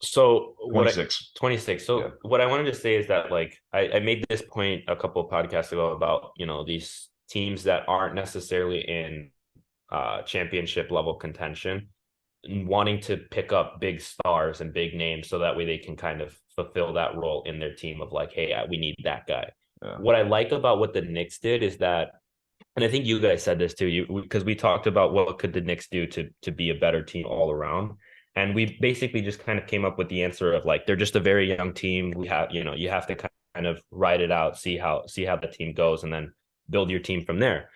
So 26. 26. So Yeah. what I wanted to say is that like I made this point a couple of podcasts ago about, these teams that aren't necessarily in championship level contention wanting to pick up big stars and big names so that way they can kind of fulfill that role in their team of like, hey, we need that guy. Yeah. What I like about what the Knicks did is that, and I think you guys said this too, because we talked about what could the Knicks do to be a better team all around. And we basically just kind of came up with the answer of like, they're just a very young team. We have, you have to kind of ride it out, see how the team goes, and then build your team from there.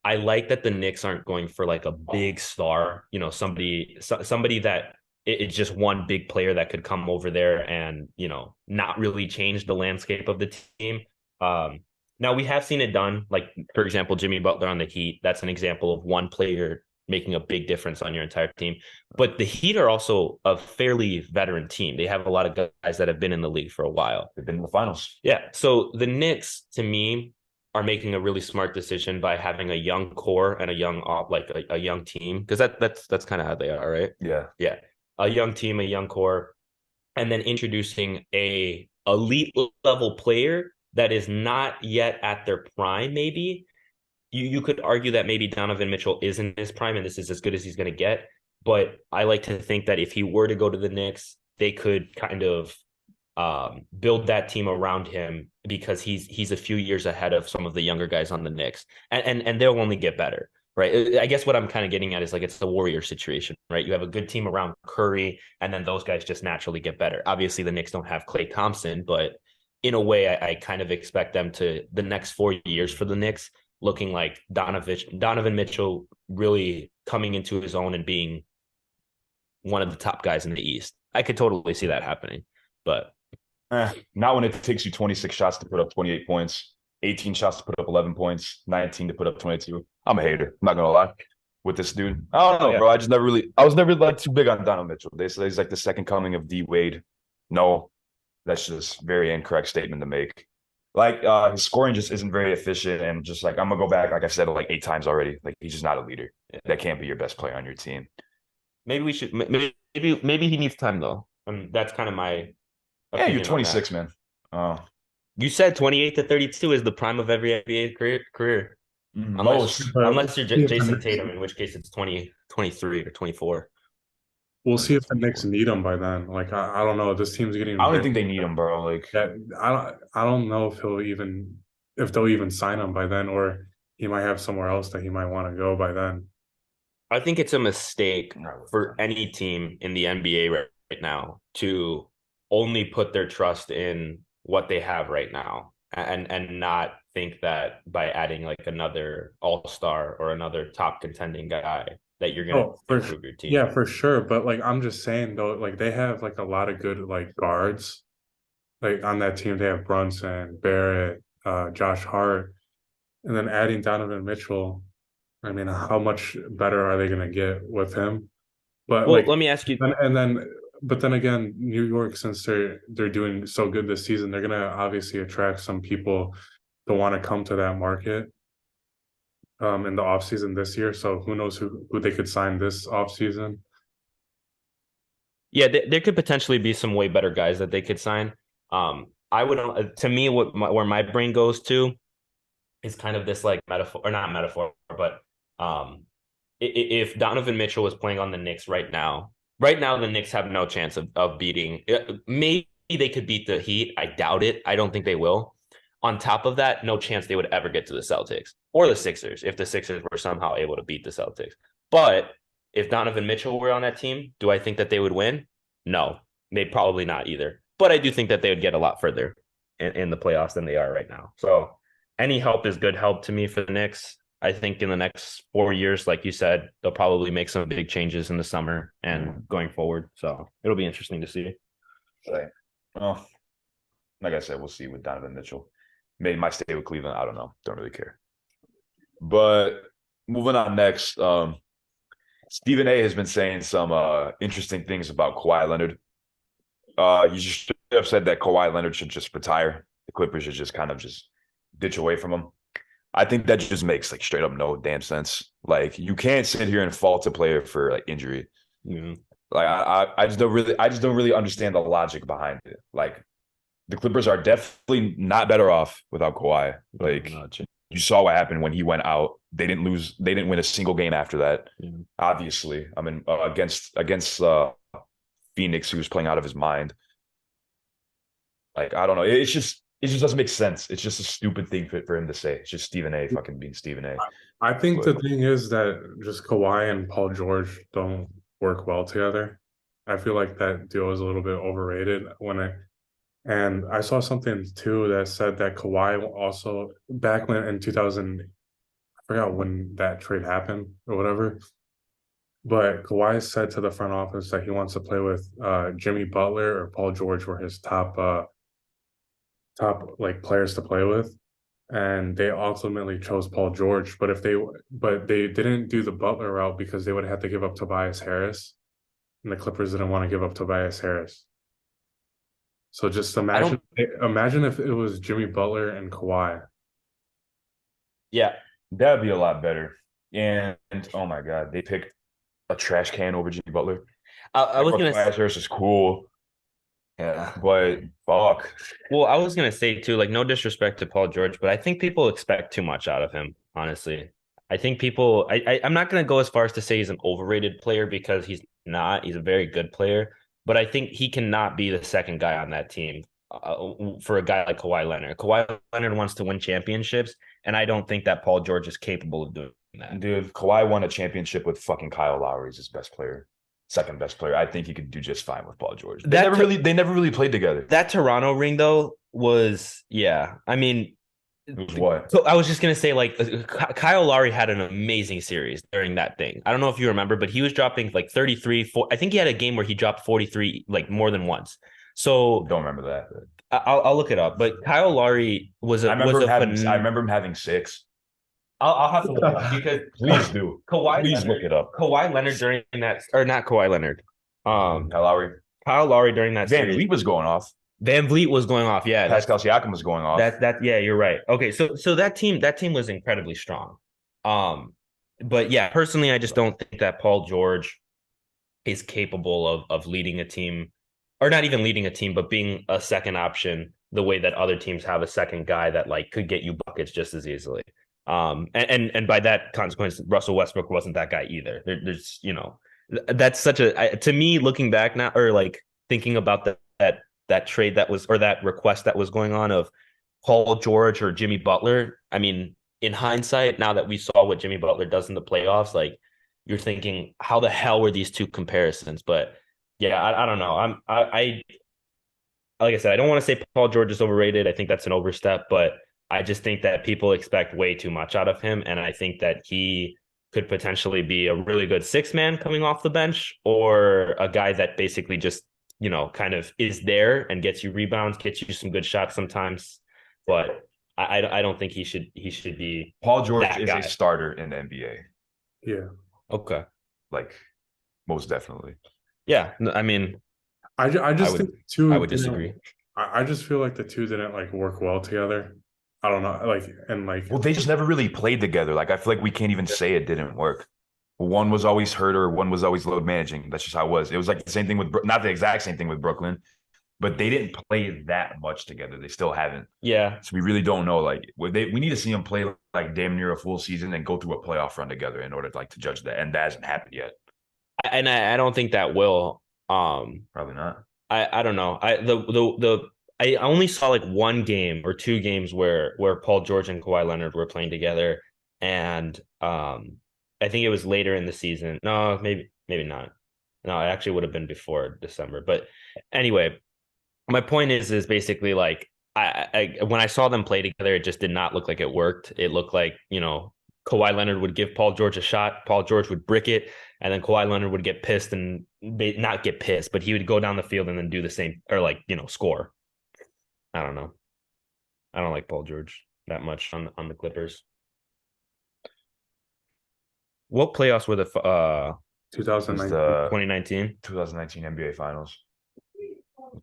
I like that the Knicks aren't going for like a big star, somebody that it's just one big player that could come over there and, not really change the landscape of the team. Now we have seen it done, like for example, Jimmy Butler on the Heat. That's an example of one player making a big difference on your entire team. But the Heat are also a fairly veteran team. They have a lot of guys that have been in the league for a while. They've been in the finals. Yeah. So the Knicks, to me, are making a really smart decision by having a young core and a young a young team, because that's kind of how they are, right? Yeah. Yeah. A young team, a young core, and then introducing a elite level player that is not yet at their prime, maybe. You could argue that maybe Donovan Mitchell is in his prime and this is as good as he's going to get. But I like to think that if he were to go to the Knicks, they could kind of build that team around him because he's a few years ahead of some of the younger guys on the Knicks. And they'll only get better, right? I guess what I'm kind of getting at is like it's the Warrior situation, right? You have a good team around Curry, and then those guys just naturally get better. Obviously, the Knicks don't have Klay Thompson, but in a way, I kind of expect them to the next 4 years for the Knicks looking like Donovan Mitchell really coming into his own and being one of the top guys in the East. I could totally see that happening, but Not when it takes you 26 shots to put up 28 points, 18 shots to put up 11 points, 19 to put up 22. I'm a hater. I'm not gonna lie with this dude. I don't know, Yeah. bro. I was never like too big on Donovan Mitchell. They say he's like the second coming of D Wade. No, that's just very incorrect statement to make. Like his scoring just isn't very efficient, and just like I'm gonna go back, like I said, like 8 times already. Like he's just not a leader. That can't be your best player on your team. maybe we should maybe he needs time though. And that's kind of my Yeah, you're opinion on that. 26, man. Oh, You said 28 to 32 is the prime of every NBA career. Unless most. But unless you're see if the Jason Knicks- Tatum, in which case it's 20, 23 or 24. we'll see if the Knicks need him by then. Like I don't know. This team's getting I don't very, even think they need him, bro. Like, that I don't know if they'll even sign him by then, or he might have somewhere else that he might want to go by then. I think it's a mistake for any team in the NBA right now to only put their trust in what they have right now and not think that by adding like another all-star or another top contending guy that you're going Oh, to improve your team. yeah, for sure. But like I'm just saying though, like they have like a lot of good like guards. Like on that team, they have Brunson, Barrett, Josh Hart, and then adding Donovan Mitchell. I mean, how much better are they gonna get with him? But Well, like, let me ask you. and then, but then again, New York, since they're doing so good this season, they're gonna obviously attract some people to want to come to that market in the offseason this year. So who knows who they could sign this offseason. Yeah, there could potentially be some way better guys that they could sign. I would, to me, where my brain goes to is kind of this like metaphor, or not metaphor, but if Donovan Mitchell was playing on the Knicks right now the Knicks have no chance of beating. Maybe they could beat the Heat. I doubt it. I don't think they will. On top of that, no chance they would ever get to the Celtics or the Sixers if the Sixers were somehow able to beat the Celtics. But if Donovan Mitchell were on that team, do I think that they would win? No, they probably not either. But I do think that they would get a lot further in the playoffs than they are right now. So any help is good help to me for the Knicks. I think in the next 4 years, like you said, they'll probably make some big changes in the summer and going forward. So it'll be interesting to see. Right. Well, like I said, we'll see with Donovan Mitchell. Maybe might stay with Cleveland. I don't know. Don't really care. But moving on next, Stephen A has been saying some interesting things about Kawhi Leonard. You should have said that Kawhi Leonard should just retire. The Clippers should just kind of just ditch away from him. I think that just makes like straight up no damn sense. Like you can't sit here and fault a player for like injury. Mm-hmm. Like I just don't really understand the logic behind it. Like the Clippers are definitely not better off without Kawhi. Like you saw what happened when he went out. They didn't win a single game after that. Yeah. Obviously, I mean against Phoenix, he was playing out of his mind. Like I don't know. It just doesn't make sense. It's just a stupid thing for him to say. It's just Stephen A. fucking being Stephen A. I think the thing is that just Kawhi and Paul George don't work well together. I feel like that deal is a little bit overrated and I saw something too that said that Kawhi also back when in 2000, I forgot when that trade happened or whatever, but Kawhi said to the front office that he wants to play with Jimmy Butler or Paul George were his top like players to play with, and they ultimately chose Paul George. But they didn't do the Butler route because they would have to give up Tobias Harris, and the Clippers didn't want to give up Tobias Harris. So just imagine if it was Jimmy Butler and Kawhi. Yeah, That'd be a lot better. And oh my God, they picked a trash can over Jimmy Butler. I was gonna. Harris is cool. Yeah, but fuck. Well, I was gonna say too, like no disrespect to Paul George, but I think people expect too much out of him. Honestly, I think people. I'm not gonna go as far as to say he's an overrated player because he's not. He's a very good player, but I think he cannot be the second guy on that team for a guy like Kawhi Leonard. Kawhi Leonard wants to win championships, and I don't think that Paul George is capable of doing that. Dude, Kawhi won a championship with fucking Kyle Lowry as his best player, second best player. I think he could do just fine with Paul George. They never really played together. That Toronto ring though was, yeah. I mean, It was what? so I was just gonna say, like, Kyle Lowry had an amazing series during that thing. I don't know if you remember, but he was dropping like 33. I think he had a game where he dropped 43 like more than once. So Don't remember that. I'll look it up. But Kyle Lowry was a. I remember him having 6. I'll have to look it up because Please do. Please look it up. Kawhi Leonard during that, or not Kawhi Leonard. Kyle Lowry. Kyle Lowry during that Van series. Vliet was going off. Van Vliet was going off. Yeah, Pascal Siakam was going off. yeah, you're right. Okay, so that team was incredibly strong. But yeah, personally, I just don't think that Paul George is capable of leading a team, or not even leading a team, but being a second option the way that other teams have a second guy that like could get you buckets just as easily. And by that consequence, Russell Westbrook wasn't that guy either. There's, that's such a, to me, looking back now, or like thinking about that trade that was, or that request that was going on of Paul George or Jimmy Butler. I mean, in hindsight, now that we saw what Jimmy Butler does in the playoffs, like you're thinking, how the hell were these two comparisons? But yeah, I don't know. I like I said, I don't want to say Paul George is overrated. I think that's an overstep, but I just think that people expect way too much out of him. And I think that he could potentially be a really good 6-man coming off the bench, or a guy that basically just, kind of is there and gets you rebounds, gets you some good shots sometimes. But I don't think he should be. Paul George is a starter in the NBA. Yeah. Okay. Like, most definitely. Yeah. I mean, I just think too. I would disagree. I just feel like the two didn't like work well together. I don't know, well, they just never really played together. Like, I feel like we can't even say it didn't work. One was always hurt, or one was always load managing. That's just how it was. It was like the same thing with, not the exact same thing with Brooklyn, but they didn't play that much together. They still haven't. Yeah. So we really don't know. Like, we need to see them play like damn near a full season and go through a playoff run together in order to judge that. And that hasn't happened yet. And I don't think that will. Probably not. I don't know. I only saw like one game or two games where Paul George and Kawhi Leonard were playing together, and I think it was later in the season. No, maybe not. No, it actually would have been before December. But anyway, my point is basically like I when I saw them play together, it just did not look like it worked. It looked like, Kawhi Leonard would give Paul George a shot, Paul George would brick it, and then Kawhi Leonard would get pissed and not get pissed, but he would go down the field and then do the same, or score. I don't know. I don't like Paul George that much on the Clippers. What playoffs were the 2019 NBA Finals?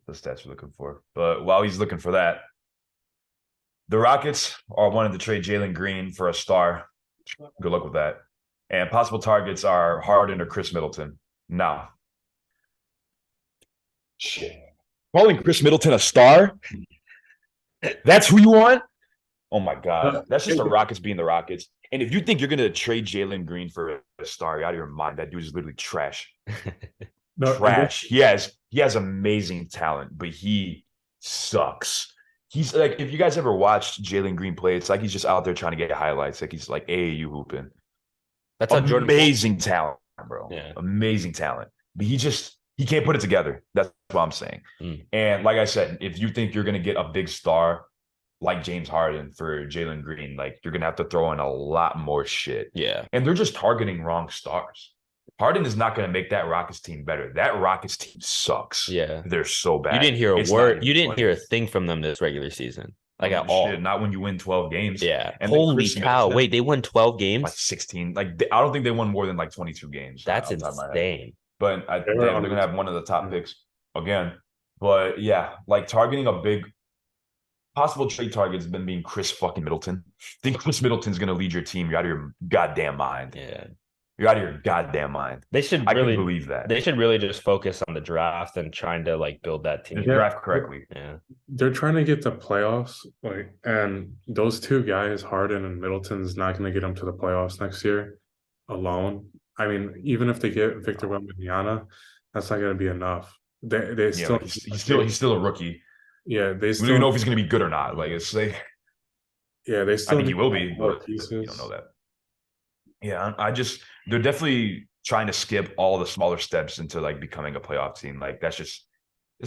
The stats you're looking for. But while he's looking for that, the Rockets are wanting to trade Jalen Green for a star. Good luck with that. And possible targets are Harden or Chris Middleton. Now, shit. Calling Chris Middleton a star? That's who you want? Oh my God. That's just the Rockets being the Rockets. And if you think you're going to trade Jalen Green for a star, you're out of your mind. That dude is literally trash. Trash. He has amazing talent, but he sucks. He's like, if you guys ever watched Jalen Green play, it's like he's just out there trying to get highlights. Like he's like AAU hooping. That's how amazing talent, bro. Yeah. Amazing talent. But he can't put it together. That's what I'm saying. And like I said, if you think you're going to get a big star like James Harden for Jalen Green, like you're going to have to throw in a lot more shit. Yeah. And they're just targeting wrong stars. Harden is not going to make that Rockets team better. That Rockets team sucks. Yeah. They're so bad. You didn't hear a word. You didn't hear a thing from them this regular season. Like at all. Shit, not when you win 12 games. Yeah. And holy cow. Wait, they won 12 games? Like 16. Like I don't think they won more than like 22 games. That's insane. But they're going to have one of the top picks again. But yeah, like targeting a big possible trade target has been being Chris fucking Middleton. Think Chris Middleton's going to lead your team. You're out of your goddamn mind. Yeah. You're out of your goddamn mind. I can believe that. They should really just focus on the draft and trying to like build that team. Draft correctly. Yeah. They're trying to get the playoffs, and those two guys, Harden and Middleton, is not going to get them to the playoffs next year alone. I mean, even if they get Victor Wembanyama, that's not going to be enough. They still he's still a rookie. Yeah, we don't even know if he's going to be good or not. Like it's like, yeah, they still. I think he will be, but pieces. you don't know that. Yeah, they're definitely trying to skip all the smaller steps into like becoming a playoff team. Like it's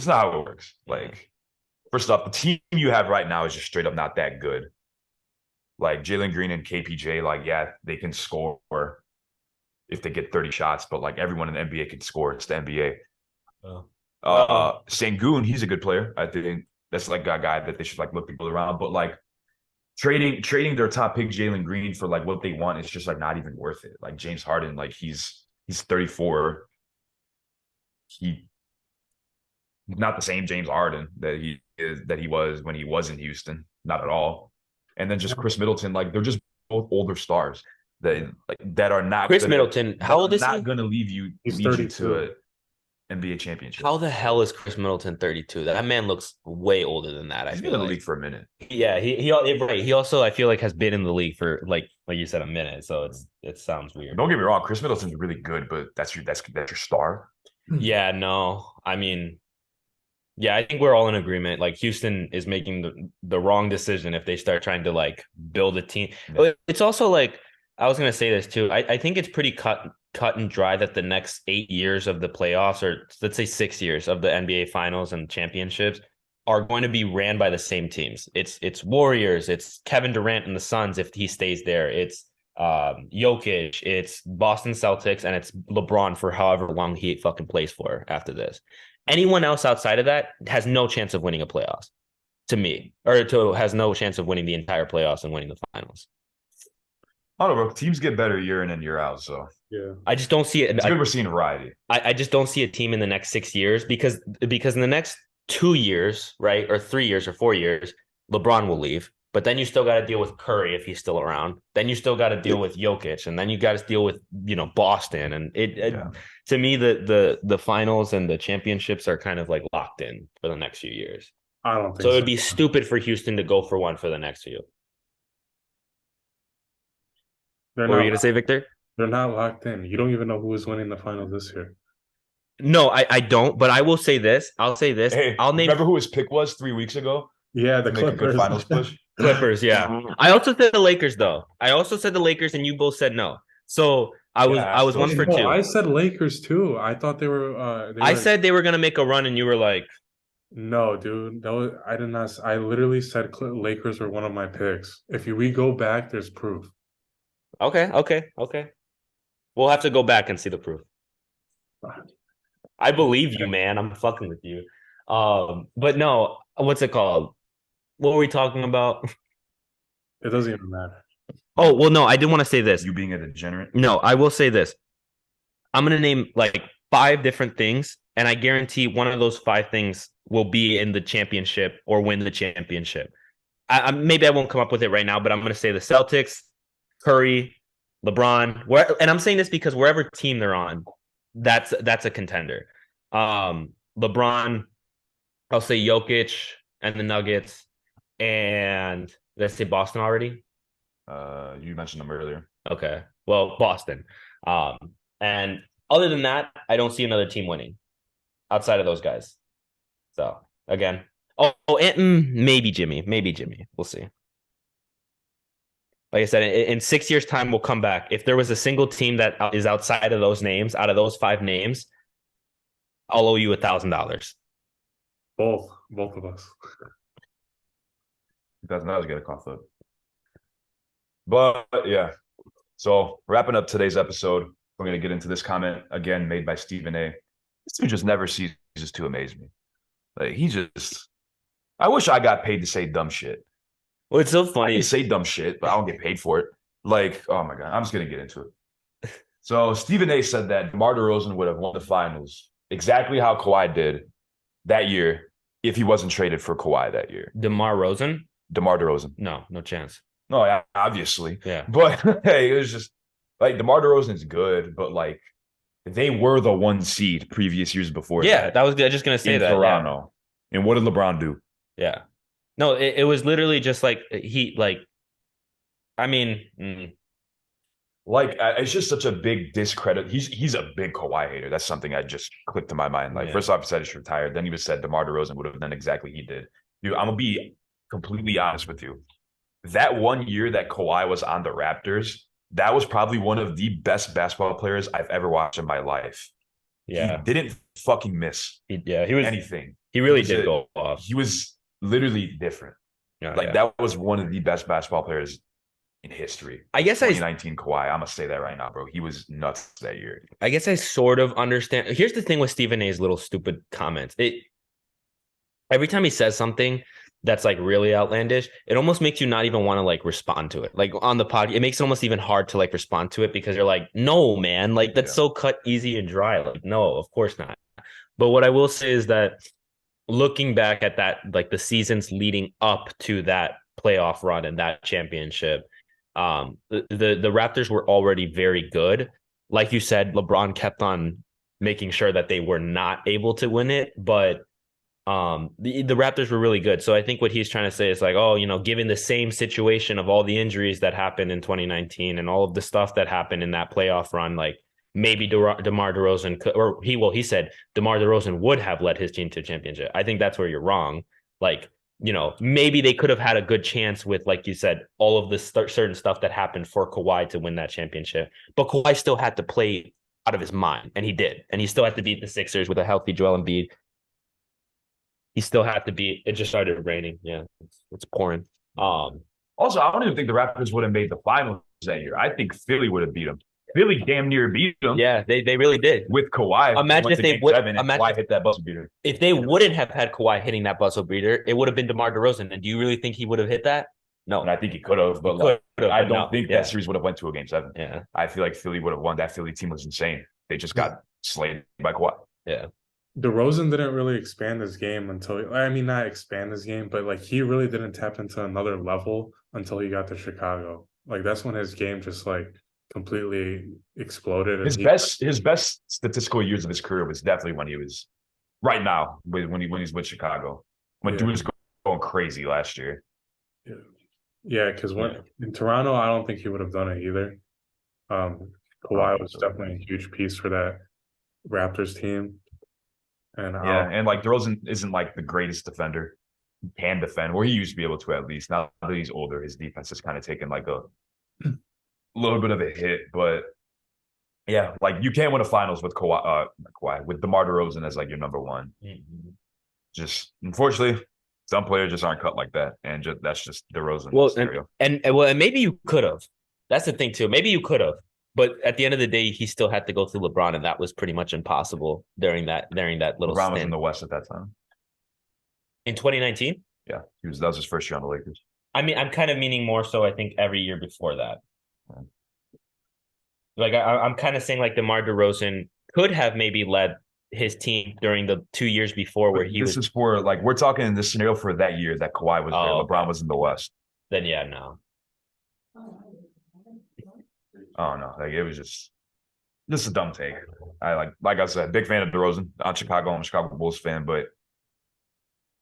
not how it works. Like first off, the team you have right now is just straight up not that good. Like Jalen Green and KPJ, like yeah, they can score if they get 30 shots, but like everyone in the NBA can score. It's the NBA. Oh. Well, Sengun, he's a good player. I think that's like a guy that they should like look to build around. But like trading their top pick Jalen Green for like what they want is just like not even worth it. Like James Harden, like he's 34. He's not the same James Harden that he was when he was in Houston. Not at all. And then just Chris Middleton, like they're just both older stars that are not Chris Middleton, how old is he? Not gonna lead you to an NBA championship. How the hell is Chris Middleton 32? That man looks way older than that. He's been in the league for a minute. Yeah, he also I feel like has been in the league for like you said a minute. So it sounds weird. Don't get me wrong, Chris Middleton's really good, but that's your star. Yeah, no, I mean, yeah, I think we're all in agreement. Like Houston is making the wrong decision if they start trying to like build a team. But it's also like I was gonna say this too. I think it's pretty cut and dry that the next 8 years of the playoffs, or let's say 6 years of the NBA finals and championships, are going to be ran by the same teams. It's Warriors, it's Kevin Durant and the Suns if he stays there. It's Jokic, it's Boston Celtics, and it's LeBron for however long he fucking plays for after this. Anyone else outside of that has no chance of winning a playoffs to me, or has no chance of winning the entire playoffs and winning the finals. I don't know, bro. Teams get better year in and year out, so yeah. I just don't see it. It's good we're seeing variety. I just don't see a team in the next 6 years because in the next 2 years, right, or 3 years or 4 years, LeBron will leave. But then you still got to deal with Curry if he's still around. Then you still got to deal with Jokic, and then you got to deal with Boston. And to me, the finals and the championships are kind of like locked in for the next few years. I don't think so. It'd be stupid for Houston to go for one for the next few. What were you gonna say, Victor? They're not locked in. You don't even know who is winning the finals this year. No, I don't. But I will say this. I'll say this. Hey, I'll name. Remember who his pick was 3 weeks ago? Yeah, the Clippers finals push. Clippers, yeah. I also said the Lakers, though. I also said the Lakers, and you both said no. So I was 1 for 2. I said Lakers too. I thought they were. I said they were gonna make a run, and you were like, "No, dude. I did not. I literally said Lakers were one of my picks. If we go back, there's proof." Okay. We'll have to go back and see the proof. I believe you, man. I'm fucking with you. But no, what's it called? What were we talking about? It doesn't even matter. Oh, well, no, I did want to say this. You being a degenerate? No, I will say this. I'm going to name like 5 different things, and I guarantee one of those 5 things will be in the championship or win the championship. Maybe I won't come up with it right now, but I'm going to say the Celtics, Curry, LeBron, and I'm saying this because wherever team they're on, that's a contender. LeBron, I'll say Jokic and the Nuggets, and let's say Boston already. You mentioned them earlier. Okay, well, Boston. And other than that, I don't see another team winning outside of those guys. So again, and maybe Jimmy. We'll see. Like I said, in 6 years' time, we'll come back. If there was a single team that is outside of those names, out of those 5 names, I'll owe you $1,000. Both of us. $1,000 get a cough up. But yeah, so wrapping up today's episode, we're going to get into this comment again made by Stephen A. This dude just never ceases to amaze me. Like I wish I got paid to say dumb shit. Well, it's so funny. I can say dumb shit, but I don't get paid for it. Like, oh my God, I'm just going to get into it. So Stephen A said that DeMar DeRozan would have won the finals exactly how Kawhi did that year if he wasn't traded for Kawhi that year. DeMar DeRozan? No chance. No, yeah, obviously. Yeah. But hey, it was just like DeMar DeRozan's good, but like they were the 1 seed previous years before. Yeah, that was just going to say that. Toronto. Yeah. And what did LeBron do? Yeah. No, it was literally just like it's just such a big discredit. He's a big Kawhi hater. That's something I just clicked to my mind. Like, first off, he said he's retired. Then he said DeMar DeRozan would have done exactly he did. Dude, I'm gonna be completely honest with you. That 1 year that Kawhi was on the Raptors, that was probably one of the best basketball players I've ever watched in my life. He Yeah. didn't fucking miss He was anything. he really was did a- go off. He was literally different. Yeah, Like yeah. that was one of the best basketball players in history. I guess 2019 Kawhi. I'm gonna say that right now, bro. He was nuts that year. I sort of understand. Here's the thing with Stephen A's little stupid comments. Every time he says something that's like really outlandish, it almost makes you not even want to like respond to it. Like on the pod, it makes it almost even hard to like respond to it because you're like, no, man, like that's so cut easy and dry. Like, no, of course not. But what I will say is that looking back at that, like the seasons leading up to that playoff run and that championship, the Raptors were already very good. Like you said, LeBron kept on making sure that they were not able to win it, but the Raptors were really good. So I think what he's trying to say is like, oh, given the same situation of all the injuries that happened in 2019 and all of the stuff that happened in that playoff run, like maybe DeMar DeRozan could, or he said DeMar DeRozan would have led his team to a championship. I think that's where you're wrong. Like, maybe they could have had a good chance with, like you said, all of this certain stuff that happened for Kawhi to win that championship. But Kawhi still had to play out of his mind, and he did. And he still had to beat the Sixers with a healthy Joel Embiid. He still had to beat. It just started raining. Yeah, it's pouring. Also, I don't even think the Raptors would have made the finals that year. I think Philly would have beat them. Philly damn near beat them. Yeah, they really did. With Kawhi. Imagine if they would. Kawhi hit that buzzer beater. If they wouldn't have had Kawhi hitting that buzzer beater, it would have been DeMar DeRozan. And do you really think he would have hit that? No. And I think he could have, but I don't think that series would have went to a game 7. Yeah. I feel like Philly would have won. That Philly team was insane. They just got slayed by Kawhi. Yeah. DeRozan didn't really expand his game not expand his game, but like he really didn't tap into another level until he got to Chicago. Like that's when his game just like completely exploded. His best statistical years of his career was definitely when he was right now when he's with Chicago. When dude was going crazy last year. Yeah, because in Toronto, I don't think he would have done it either. Kawhi was definitely a huge piece for that Raptors team. And and like DeRozan isn't like the greatest defender. He can defend, or he used to be able to at least. Now that he's older, his defense has kind of taken like a little bit of a hit. But yeah, like you can't win a finals with Kawhi with DeMar DeRozan as like your number one. Mm-hmm. Just unfortunately, some players just aren't cut like that, and that's just DeRozan. Well, and maybe you could have. That's the thing too. Maybe you could have. But at the end of the day, he still had to go through LeBron, and that was pretty much impossible during that little LeBron stint. was in the West at that time. In 2019? Yeah, that was his first year on the Lakers. I mean, I'm kind of meaning more so, I think, every year before that. Yeah. Like, I'm kind of saying, like, DeMar DeRozan could have maybe led his team during the 2 years before where This is for, like, we're talking in this scenario for that year that Kawhi was there. LeBron was in the West. Then, yeah, no. Oh no, like it was just a dumb take. Like I said, big fan of DeRozan. I'm a Chicago Bulls fan, but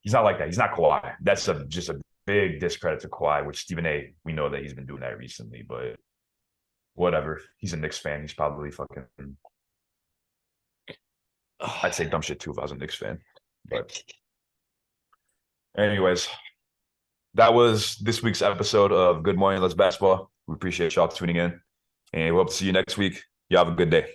he's not like that. He's not Kawhi. That's just a big discredit to Kawhi, which Stephen A. We know that he's been doing that recently, but whatever. He's a Knicks fan. He's probably fucking. I'd say dumb shit too if I was a Knicks fan. But anyways, that was this week's episode of Good Morning Let's Basketball. We appreciate y'all tuning in. And we hope to see you next week. Y'all have a good day.